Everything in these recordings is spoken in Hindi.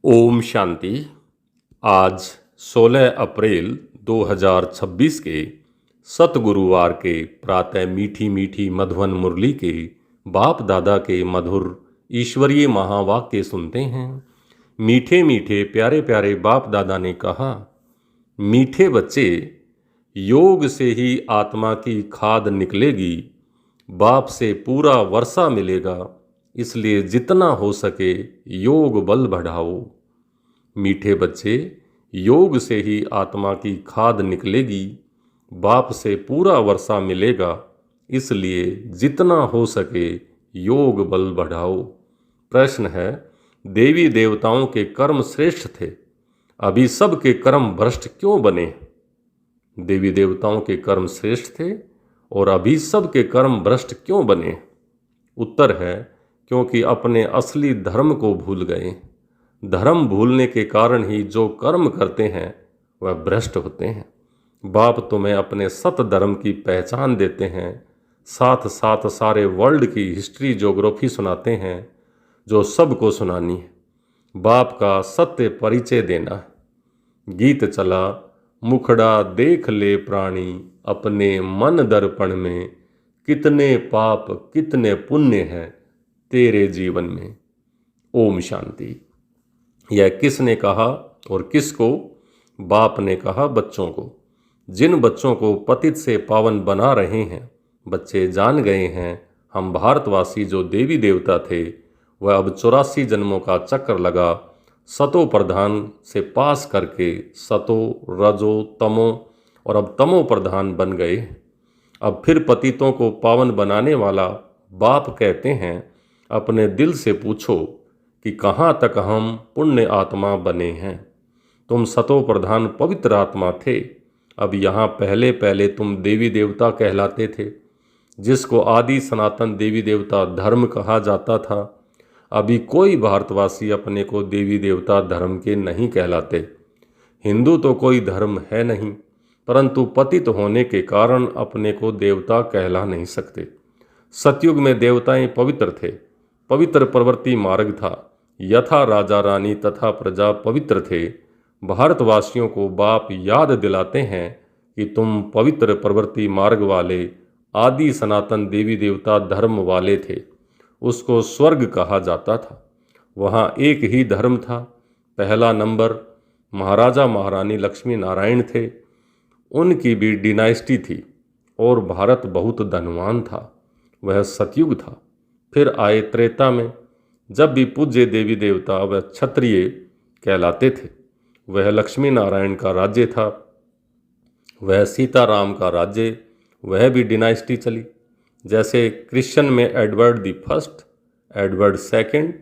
ओम शांति। आज 16 अप्रैल 2026 के सतगुरुवार के प्रातः मीठी मीठी मधुवन मुरली के बाप दादा के मधुर ईश्वरीय महावाक्य सुनते हैं। मीठे मीठे प्यारे प्यारे बाप दादा ने कहा, मीठे बच्चे, योग से ही आत्मा की खाद निकलेगी, बाप से पूरा वर्षा मिलेगा, इसलिए जितना हो सके योग बल बढ़ाओ। मीठे बच्चे, योग से ही आत्मा की खाद निकलेगी, बाप से पूरा वर्षा मिलेगा, इसलिए जितना हो सके योग बल बढ़ाओ। प्रश्न है, देवी देवताओं के कर्म श्रेष्ठ थे, अभी सब के कर्म भ्रष्ट क्यों बने? देवी देवताओं के कर्म श्रेष्ठ थे और अभी सब के कर्म भ्रष्ट क्यों बने? उत्तर है, क्योंकि अपने असली धर्म को भूल गए। धर्म भूलने के कारण ही जो कर्म करते हैं वह भ्रष्ट होते हैं। बाप तुम्हें अपने सत धर्म की पहचान देते हैं, साथ साथ सारे वर्ल्ड की हिस्ट्री ज्योग्राफी सुनाते हैं जो सबको सुनानी है। बाप का सत्य परिचय देना है। गीत चला, मुखड़ा देख ले प्राणी, अपने मन दर्पण में, कितने पाप कितने पुण्य हैं तेरे जीवन में। ओम शांति। यह किसने कहा और किसको? बाप ने कहा बच्चों को। जिन बच्चों को पतित से पावन बना रहे हैं, बच्चे जान गए हैं हम भारतवासी जो देवी देवता थे वह अब 84 जन्मों का चक्र लगा सतो प्रधान से पास करके सतो रजो तमो और अब तमो प्रधान बन गए। अब फिर पतितों को पावन बनाने वाला बाप कहते हैं, अपने दिल से पूछो कि कहाँ तक हम पुण्य आत्मा बने हैं। तुम सतो प्रधान पवित्र आत्मा थे, अब यहाँ पहले पहले तुम देवी देवता कहलाते थे, जिसको आदि सनातन देवी देवता धर्म कहा जाता था। अभी कोई भारतवासी अपने को देवी देवता धर्म के नहीं कहलाते। हिंदू तो कोई धर्म है नहीं, परंतु पतित होने के कारण अपने को देवता कहला नहीं सकते। सतयुग में देवताएं पवित्र थे, पवित्र प्रवृत्ति मार्ग था, यथा राजा रानी तथा प्रजा पवित्र थे। भारतवासियों को बाप याद दिलाते हैं कि तुम पवित्र प्रवृत्ति मार्ग वाले आदि सनातन देवी देवता धर्म वाले थे। उसको स्वर्ग कहा जाता था। वहाँ एक ही धर्म था। पहला नंबर महाराजा महारानी लक्ष्मी नारायण थे, उनकी भी डिनाइस्टी थी और भारत बहुत धनवान था। वह सतयुग था। फिर आए त्रेता में, जब भी पूज्य देवी देवता वह क्षत्रिय कहलाते थे। वह लक्ष्मी नारायण का राज्य था, वह सीताराम का राज्य, वह भी डिनाइस्टी चली। जैसे क्रिश्चियन में Edward the first, Edward second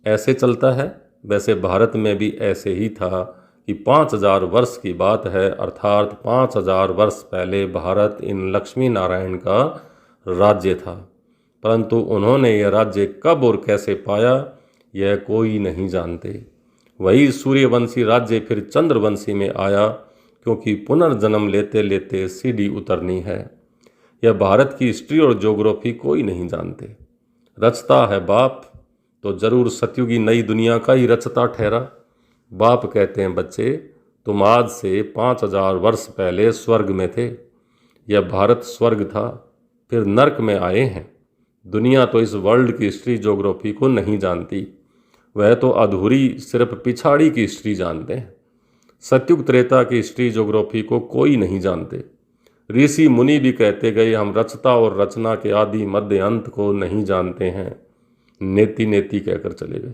ऐसे चलता है, वैसे भारत में भी ऐसे ही था कि 5000 वर्ष की बात है, अर्थात 5000 वर्ष पहले भारत इन लक्ष्मी नारायण का राज्य था। परंतु उन्होंने यह राज्य कब और कैसे पाया यह कोई नहीं जानते। वही सूर्यवंशी राज्य फिर चंद्रवंशी में आया, क्योंकि पुनर्जन्म लेते लेते सीढ़ी उतरनी है। यह भारत की हिस्ट्री और ज्योग्राफी कोई नहीं जानते। रचता है बाप, तो जरूर सतयुगी नई दुनिया का ही रचता ठहरा। बाप कहते हैं, बच्चे तुम आज से 5000 वर्ष पहले स्वर्ग में थे। यह भारत स्वर्ग था, फिर नर्क में आए हैं। दुनिया तो इस वर्ल्ड की हिस्ट्री ज्योग्राफी को नहीं जानती, वह तो अधूरी सिर्फ पिछाड़ी की हिस्ट्री जानते हैं। सतयुग त्रेता की हिस्ट्री ज्योग्राफी को कोई नहीं जानते। ऋषि मुनि भी कहते गए, हम रचता और रचना के आदि मध्य अंत को नहीं जानते हैं। नेति नेति कहकर चले गए।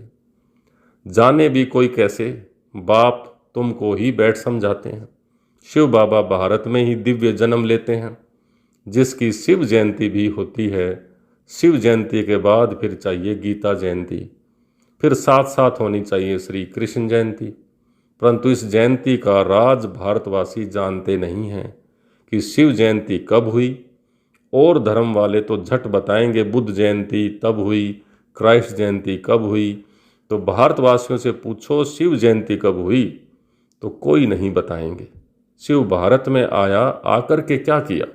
जाने भी कोई कैसे? बाप तुमको ही बैठ समझाते हैं। शिव बाबा भारत में ही दिव्य जन्म लेते हैं, जिसकी शिव जयंती भी होती है। शिव जयंती के बाद फिर चाहिए गीता जयंती, फिर साथ साथ होनी चाहिए श्री कृष्ण जयंती। परंतु इस जयंती का राज भारतवासी जानते नहीं हैं कि शिव जयंती कब हुई, और धर्म वाले तो झट बताएंगे बुद्ध जयंती तब हुई, क्राइस्ट जयंती कब हुई। तो भारतवासियों से पूछो शिव जयंती कब हुई, तो कोई नहीं बताएंगे। शिव भारत में आया, आकर के क्या किया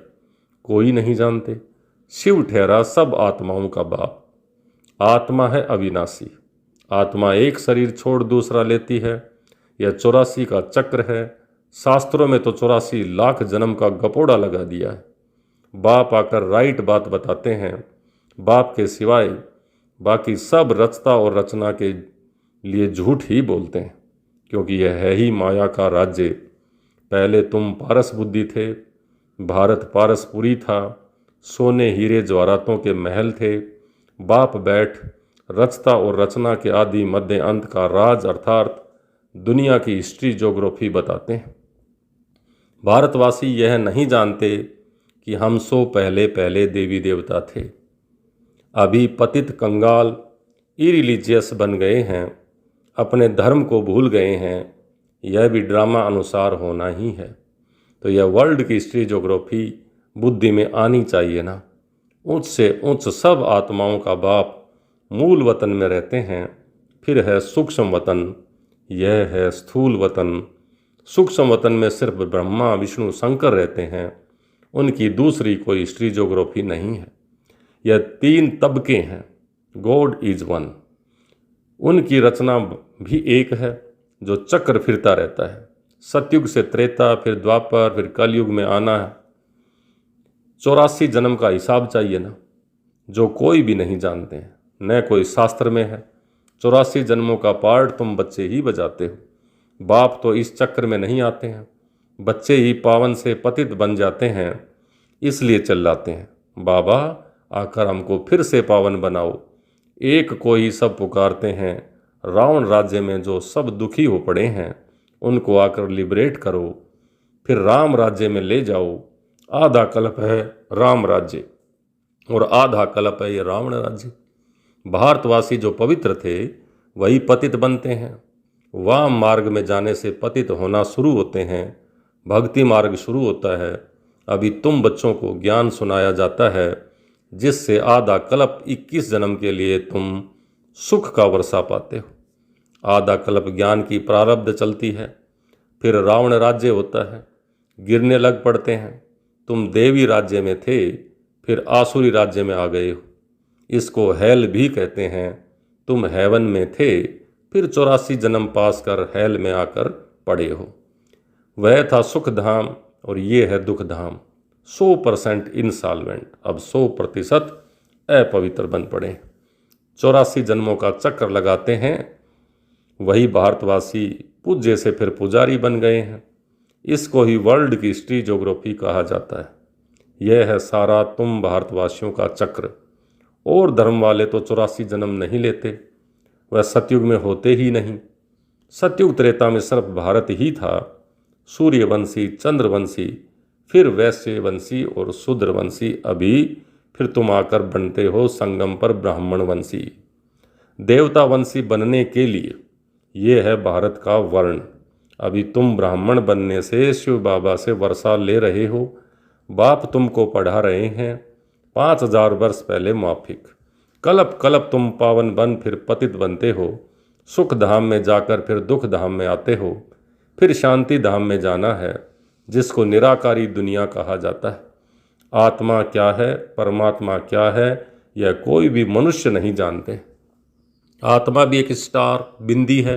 कोई नहीं जानते। शिव ठहरा सब आत्माओं का बाप। आत्मा है अविनाशी, आत्मा एक शरीर छोड़ दूसरा लेती है। यह 84 का चक्र है। शास्त्रों में तो 84 लाख जन्म का गपोड़ा लगा दिया है। बाप आकर राइट बात बताते हैं। बाप के सिवाय बाकी सब रचता और रचना के लिए झूठ ही बोलते हैं, क्योंकि यह है ही माया का राज्य। पहले तुम पारस बुद्धि थे, भारत पारसपुरी था, सोने हीरे जवाहरातों के महल थे। बाप बैठ रचता और रचना के आदि मध्य अंत का राज अर्थात दुनिया की हिस्ट्री ज्योग्राफी बताते हैं। भारतवासी यह नहीं जानते कि हम सो पहले पहले देवी देवता थे। अभी पतित कंगाल इरिलीजियस बन गए हैं, अपने धर्म को भूल गए हैं। यह भी ड्रामा अनुसार होना ही है। तो यह वर्ल्ड की हिस्ट्री ज्योग्राफी बुद्धि में आनी चाहिए ना। उच्च से उच्च सब आत्माओं का बाप मूल वतन में रहते हैं। फिर है सूक्ष्म वतन, यह है स्थूल वतन। सूक्ष्म वतन में सिर्फ ब्रह्मा विष्णु शंकर रहते हैं। उनकी दूसरी कोई हिस्ट्री ज्योग्राफी नहीं है। यह 3 तबके हैं। God is one. उनकी रचना भी एक है जो चक्र फिरता रहता है। सतयुग से त्रेता, फिर द्वापर, फिर कलयुग में आना है। 84 जन्म का हिसाब चाहिए ना, जो कोई भी नहीं जानते हैं, न कोई शास्त्र में है। 84 जन्मों का पार्ट तुम बच्चे ही बजाते हो। बाप तो इस चक्र में नहीं आते हैं। बच्चे ही पावन से पतित बन जाते हैं, इसलिए चिल्लाते हैं, बाबा आकर हमको फिर से पावन बनाओ। एक को ही सब पुकारते हैं। रावण राज्य में जो सब दुखी हो पड़े हैं, उनको आकर लिबरेट करो, फिर राम राज्य में ले जाओ। आधा कल्प है राम राज्य और आधा कल्प है ये रावण राज्य। भारतवासी जो पवित्र थे वही पतित बनते हैं। वाम मार्ग में जाने से पतित होना शुरू होते हैं। भक्ति मार्ग शुरू होता है। अभी तुम बच्चों को ज्ञान सुनाया जाता है, जिससे आधा कल्प 21 जन्म के लिए तुम सुख का वर्षा पाते हो। आधा कल्प ज्ञान की प्रारब्ध चलती है, फिर रावण राज्य होता है, गिरने लग पड़ते हैं। तुम देवी राज्य में थे, फिर आसुरी राज्य में आ गए हो। इसको हेल भी कहते हैं। तुम हेवन में थे, फिर 84 जन्म पास कर हेल में आकर पड़े हो। वह था सुख धाम और ये है दुख धाम। 100% इंसॉल्वेंट, अब 100% अपवित्र बन पड़े। 84 जन्मों का चक्र लगाते हैं। वही भारतवासी पूज्य से फिर पुजारी बन गए हैं। इसको ही वर्ल्ड की हिस्ट्री ज्योग्राफी कहा जाता है। यह है सारा तुम भारतवासियों का चक्र। और धर्म वाले तो 84 जन्म नहीं लेते, वह सतयुग में होते ही नहीं। सतयुग त्रेता में सिर्फ भारत ही था। सूर्यवंशी, चंद्रवंशी, फिर वैश्यवंशी और शूद्रवंशी। अभी फिर तुम आकर बनते हो संगम पर ब्राह्मणवंशी। देवतावंशी बनने के लिए ये है भारत का वर्ण। अभी तुम ब्राह्मण बनने से शिव बाबा से वर्षा ले रहे हो। बाप तुमको पढ़ा रहे हैं 5000 वर्ष पहले माफिक। कलप कलप तुम पावन बन फिर पतित बनते हो। सुख धाम में जाकर फिर दुख धाम में आते हो। फिर शांति धाम में जाना है, जिसको निराकारी दुनिया कहा जाता है। आत्मा क्या है, परमात्मा क्या है, यह कोई भी मनुष्य नहीं जानते। आत्मा भी एक स्टार बिंदी है।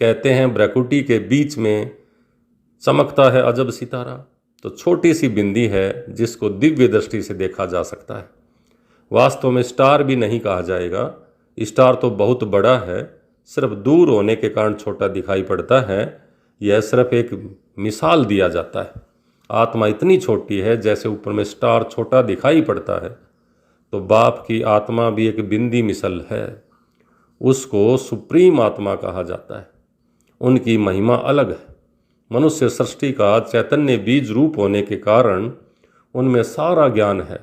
कहते हैं ब्रकुटी के बीच में चमकता है अजब सितारा। तो छोटी सी बिंदी है जिसको दिव्य दृष्टि से देखा जा सकता है। वास्तव में स्टार भी नहीं कहा जाएगा। स्टार तो बहुत बड़ा है, सिर्फ दूर होने के कारण छोटा दिखाई पड़ता है। यह सिर्फ एक मिसाल दिया जाता है। आत्मा इतनी छोटी है जैसे ऊपर में स्टार छोटा दिखाई पड़ता है। तो बाप की आत्मा भी एक बिंदी मिसल है। उसको सुप्रीम आत्मा कहा जाता है। उनकी महिमा अलग है। मनुष्य सृष्टि का चैतन्य बीज रूप होने के कारण उनमें सारा ज्ञान है।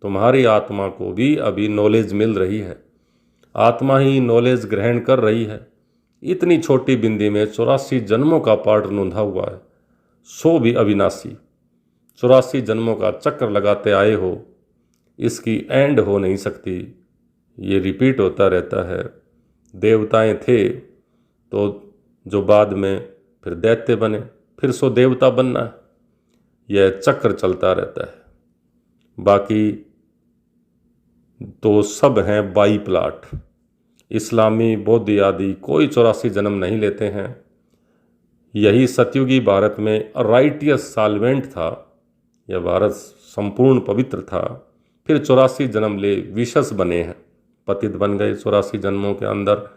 तुम्हारी आत्मा को भी अभी नॉलेज मिल रही है। आत्मा ही नॉलेज ग्रहण कर रही है। इतनी छोटी बिंदी में 84 जन्मों का पार्ट नोंधा हुआ है, सो भी अविनाशी। 84 जन्मों का चक्र लगाते आए हो, इसकी एंड हो नहीं सकती। ये रिपीट होता रहता है। देवताएं थे तो जो बाद में फिर दैत्य बने, फिर सो देवता बनना है। यह चक्र चलता रहता है। बाकी तो सब हैं बाई प्लाट। इस्लामी, बौद्ध आदि कोई 84 जन्म नहीं लेते हैं। यही सतयुगी भारत में राइटियस साल्वेंट था। यह भारत संपूर्ण पवित्र था। फिर 84 जन्म ले विशस बने हैं, पतित बन गए 84 जन्मों के अंदर।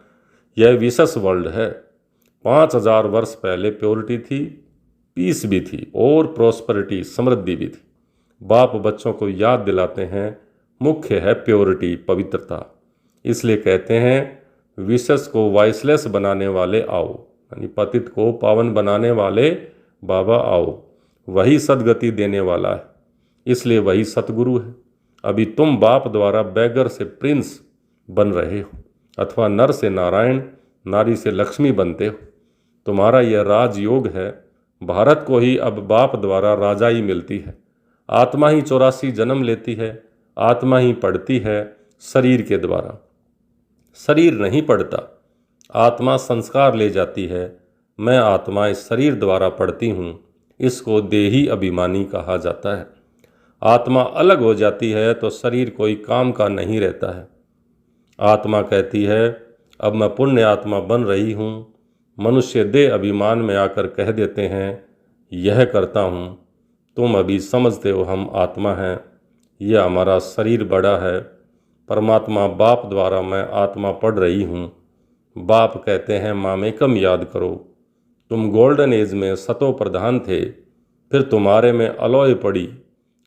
यह विशस वर्ल्ड है। 5000 वर्ष पहले प्योरिटी थी, पीस भी थी और प्रोस्पेरिटी, समृद्धि भी थी। बाप बच्चों को याद दिलाते हैं, मुख्य है प्योरिटी, पवित्रता। इसलिए कहते हैं विशस को वाइसलेस बनाने वाले आओ, यानी पतित को पावन बनाने वाले बाबा आओ। वही सदगति देने वाला है, इसलिए वही सतगुरु है। अभी तुम बाप द्वारा बैगर से प्रिंस बन रहे हो, अथवा नर से नारायण, नारी से लक्ष्मी बनते हो। तुम्हारा यह राजयोग है। भारत को ही अब बाप द्वारा राजाई मिलती है। आत्मा ही 84 जन्म लेती है, आत्मा ही पढ़ती है शरीर के द्वारा। शरीर नहीं पढ़ता, आत्मा संस्कार ले जाती है। मैं आत्मा इस शरीर द्वारा पढ़ती हूँ। इसको देही अभिमानी कहा जाता है। आत्मा अलग हो जाती है तो शरीर कोई काम का नहीं रहता है। आत्मा कहती है अब मैं पुण्य आत्मा बन रही हूँ। मनुष्य देह अभिमान में आकर कह देते हैं यह करता हूँ। तुम अभी समझते हो हम आत्मा हैं, यह हमारा शरीर बड़ा है। परमात्मा बाप द्वारा मैं आत्मा पढ़ रही हूँ। बाप कहते हैं मामेकम याद करो। तुम गोल्डन एज में सतो प्रधान थे, फिर तुम्हारे में अलौय पड़ी।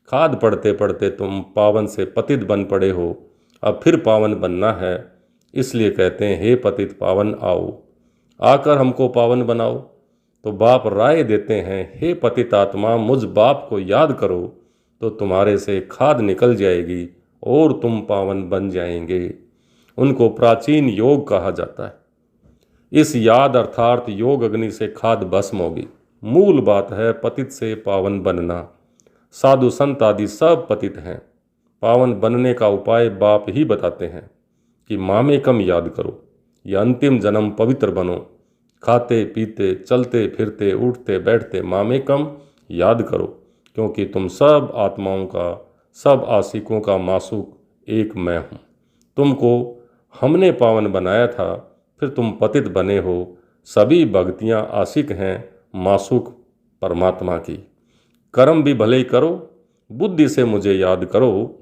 खाद पढ़ते पढ़ते तुम पावन से पतित बन पड़े हो। अब फिर पावन बनना है, इसलिए कहते हैं हे पतित पावन आओ, आकर हमको पावन बनाओ। तो बाप राय देते हैं हे पतित आत्मा, मुझ बाप को याद करो तो तुम्हारे से खाद निकल जाएगी और तुम पावन बन जाएंगे। उनको प्राचीन योग कहा जाता है। इस याद अर्थात योग अग्नि से खाद भस्म होगी। मूल बात है पतित से पावन बनना। साधु संत आदि सब पतित हैं। पावन बनने का उपाय बाप ही बताते हैं कि मामेकम याद करो। यह अंतिम जन्म पवित्र बनो। खाते पीते चलते फिरते उठते बैठते मामेकम याद करो, क्योंकि तुम सब आत्माओं का, सब आशिकों का मासूक एक मैं हूँ। तुमको हमने पावन बनाया था, फिर तुम पतित बने हो। सभी भक्तियाँ आशिक हैं मासूक परमात्मा की। कर्म भी भले ही करो, बुद्धि से मुझे याद करो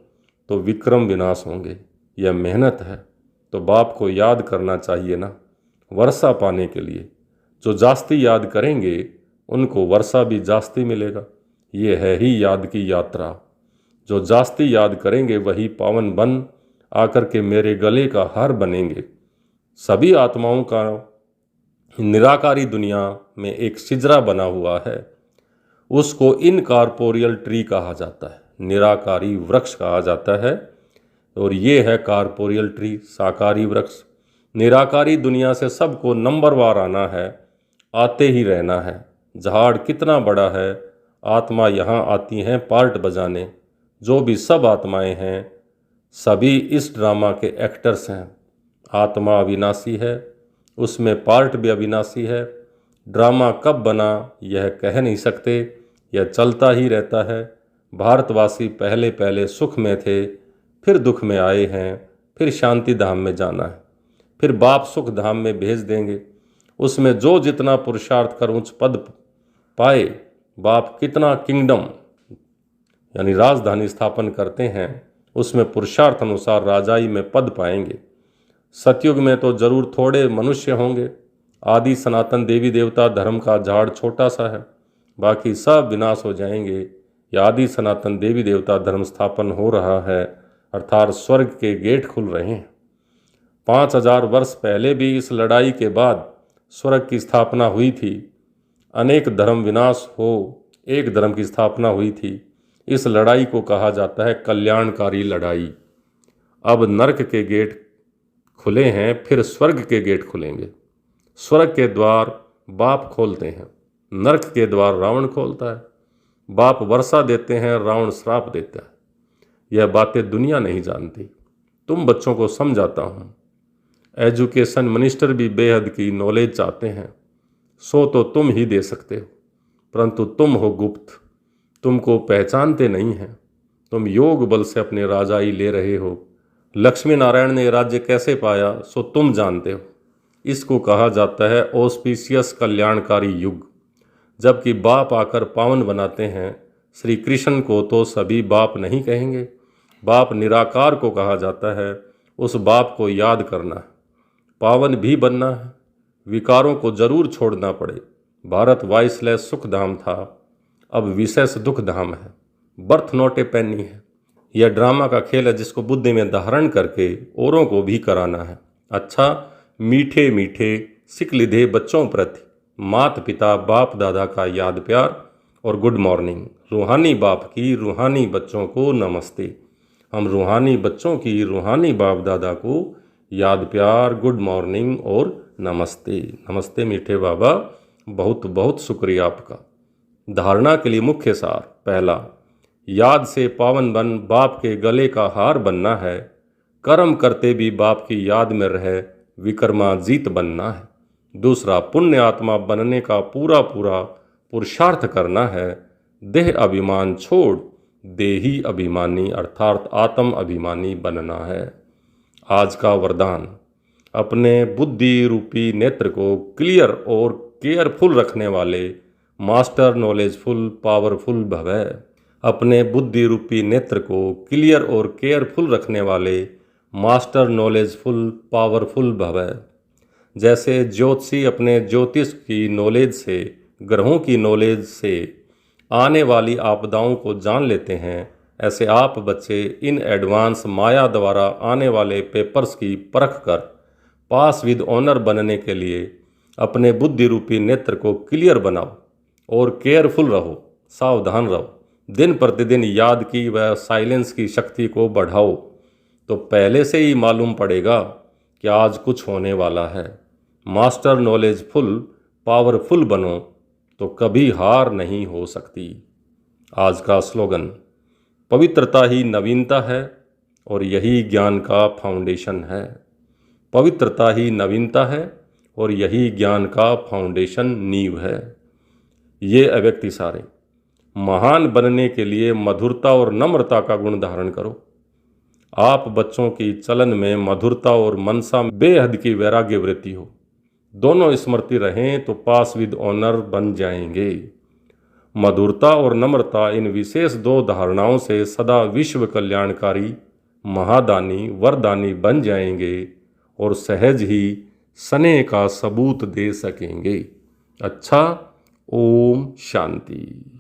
तो विक्रम विनाश होंगे। यह मेहनत है, तो बाप को याद करना चाहिए ना, वर्षा पाने के लिए। जो जास्ती याद करेंगे उनको वर्षा भी जास्ती मिलेगा। ये है ही याद की यात्रा। जो जास्ती याद करेंगे वही पावन बन आकर के मेरे गले का हार बनेंगे। सभी आत्माओं का निराकारी दुनिया में एक शिजरा बना हुआ है, उसको इनकॉर्पोरियल ट्री कहा जाता है, निराकारी वृक्ष कहा जाता है। और ये है कॉर्पोरियल ट्री, साकारी वृक्ष। निराकारी दुनिया से सबको नंबरवार आना है, आते ही रहना है। झाड़ कितना बड़ा है, आत्मा यहाँ आती हैं पार्ट बजाने। जो भी सब आत्माएं हैं, सभी इस ड्रामा के एक्टर्स हैं। आत्मा अविनाशी है, उसमें पार्ट भी अविनाशी है। ड्रामा कब बना यह कह नहीं सकते, यह चलता ही रहता है। भारतवासी पहले पहले सुख में थे, फिर दुख में आए हैं, फिर शांति धाम में जाना है, फिर बाप सुख धाम में भेज देंगे। उसमें जो जितना पुरुषार्थ कर उच्च पद पाए, बाप कितना किंगडम यानी राजधानी स्थापन करते हैं, उसमें पुरुषार्थ अनुसार राजाई में पद पाएंगे। सतयुग में तो जरूर थोड़े मनुष्य होंगे। आदि सनातन देवी देवता धर्म का झाड़ छोटा सा है, बाकी सब विनाश हो जाएंगे। यह आदि सनातन देवी देवता धर्म स्थापन हो रहा है, अर्थात स्वर्ग के गेट खुल रहे हैं। 5000 वर्ष पहले भी इस लड़ाई के बाद स्वर्ग की स्थापना हुई थी। अनेक धर्म विनाश हो एक धर्म की स्थापना हुई थी। इस लड़ाई को कहा जाता है कल्याणकारी लड़ाई। अब नरक के गेट खुले हैं, फिर स्वर्ग के गेट खुलेंगे। स्वर्ग के द्वार बाप खोलते हैं, नरक के द्वार रावण खोलता है। बाप वर्षा देते हैं, रावण श्राप देता है। यह बातें दुनिया नहीं जानती, तुम बच्चों को समझाता हूँ। एजुकेशन मिनिस्टर भी बेहद की नॉलेज चाहते हैं, सो तो तुम ही दे सकते हो, परंतु तुम हो गुप्त, तुमको पहचानते नहीं हैं। तुम योग बल से अपने राजाई ले रहे हो, लक्ष्मी नारायण ने राज्य कैसे पाया सो तुम जानते हो। इसको कहा जाता है ऑस्पिशियस कल्याणकारी युग। जबकि बाप आकर पावन बनाते हैं, श्री कृष्ण को तो सभी बाप नहीं कहेंगे। बाप निराकार को कहा जाता है। उस बाप को याद करना है, पावन भी बनना है, विकारों को जरूर छोड़ना पड़े। भारत वाइसलेस सुख धाम था, अब विशेष दुख धाम है। बर्थ नॉट ए पेनी है। यह ड्रामा का खेल है जिसको बुद्धि में धारण करके औरों को भी कराना है। अच्छा, मीठे मीठे सिक लिधे बच्चों प्रति मात पिता बाप दादा का याद प्यार और गुड मॉर्निंग। रूहानी बाप की रूहानी बच्चों को नमस्ते। हम रूहानी बच्चों की रूहानी बाप दादा को याद प्यार, गुड मॉर्निंग और नमस्ते। नमस्ते मीठे बाबा, बहुत बहुत शुक्रिया आपका। धारणा के लिए मुख्य सार। पहला, याद से पावन बन बाप के गले का हार बनना है। कर्म करते भी बाप की याद में रहे विक्रमाजीत बनना है। दूसरा, पुण्य आत्मा बनने का पूरा पूरा पुरुषार्थ करना है। देह अभिमान छोड़ देही अभिमानी अर्थात आत्म अभिमानी बनना है। आज का वरदान, अपने बुद्धि रूपी नेत्र को क्लियर और केयरफुल रखने वाले मास्टर नॉलेजफुल पावरफुल भवै। अपने बुद्धि रूपी नेत्र को क्लियर और केयरफुल रखने वाले मास्टर नॉलेजफुल पावरफुल भवै। जैसे ज्योतिषी अपने ज्योतिष की नॉलेज से, ग्रहों की नॉलेज से आने वाली आपदाओं को जान लेते हैं, ऐसे आप बच्चे इन एडवांस माया द्वारा आने वाले पेपर्स की परख कर पास विद ऑनर बनने के लिए अपने बुद्धि रूपी नेत्र को क्लियर बनाओ और केयरफुल रहो, सावधान रहो। दिन प्रतिदिन याद की व साइलेंस की शक्ति को बढ़ाओ, तो पहले से ही मालूम पड़ेगा कि आज कुछ होने वाला है। मास्टर नॉलेजफुल पावरफुल बनो तो कभी हार नहीं हो सकती। आज का स्लोगन, पवित्रता ही नवीनता है और यही ज्ञान का फाउंडेशन है। पवित्रता ही नवीनता है और यही ज्ञान का फाउंडेशन नींव है। ये अव्यक्ति सारे महान बनने के लिए मधुरता और नम्रता का गुण धारण करो। आप बच्चों की चलन में मधुरता और मनसा बेहद की वैराग्य वृत्ति हो, दोनों स्मृति रहें तो पास विद ऑनर बन जाएंगे। मधुरता और नम्रता इन विशेष दो धारणाओं से सदा विश्व कल्याणकारी महादानी वरदानी बन जाएंगे और सहज ही स्नेह का सबूत दे सकेंगे। अच्छा, ओम शांति।